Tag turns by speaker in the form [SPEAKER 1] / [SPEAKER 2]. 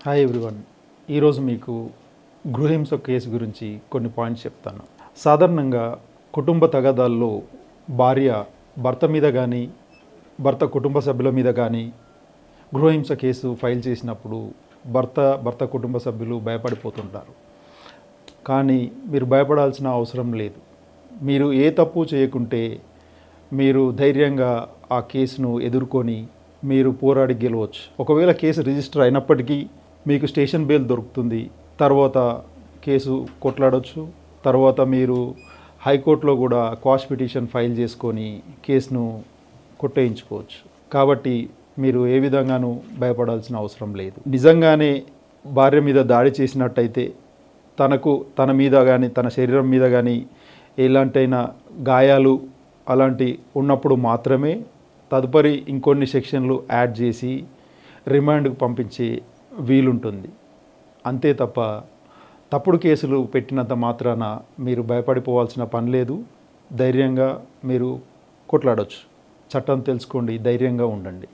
[SPEAKER 1] Hi everyone. ఈరోజు మీకు గృహహింస కేసు గురించి కొన్ని పాయింట్స్ చెప్తాను. సాధారణంగా కుటుంబ తగాదాల్లో భార్య భర్త మీద కానీ భర్త కుటుంబ సభ్యుల మీద కానీ గృహహింస కేసు ఫైల్ చేసినప్పుడు భర్త కుటుంబ సభ్యులు భయపడిపోతుంటారు. కానీ మీరు భయపడాల్సిన అవసరం లేదు. మీరు ఏ తప్పు చేయకుంటే మీరు ధైర్యంగా ఆ కేసును ఎదుర్కొని మీరు పోరాడి గెలవచ్చు. ఒకవేళ కేసు రిజిస్టర్ అయినప్పటికీ మీకు స్టేషన్ బెయిల్ దొరుకుతుంది. తర్వాత కేసు కొట్లాడవచ్చు. తర్వాత మీరు హైకోర్టులో కూడా క్వాష్ పిటిషన్ ఫైల్ చేసుకొని కేసును కొట్టేయించుకోవచ్చు. కాబట్టి మీరు ఏ విధంగానూ భయపడాల్సిన అవసరం లేదు. నిజంగానే భార్య మీద దాడి చేసినట్టయితే తన మీద కానీ తన శరీరం మీద కానీ ఎలాంటైనా గాయాలు అలాంటి ఉన్నప్పుడు మాత్రమే తదుపరి ఇంకొన్ని సెక్షన్లు యాడ్ చేసి రిమాండ్కు పంపించే వీలుంటుంది. అంతే తప్ప తప్పుడు కేసులు పెట్టినంత మాత్రాన మీరు భయపడిపోవాల్సిన పని లేదు. ధైర్యంగా మీరు కొట్లాడవచ్చు. చట్టం తెలుసుకోండి, ధైర్యంగా ఉండండి.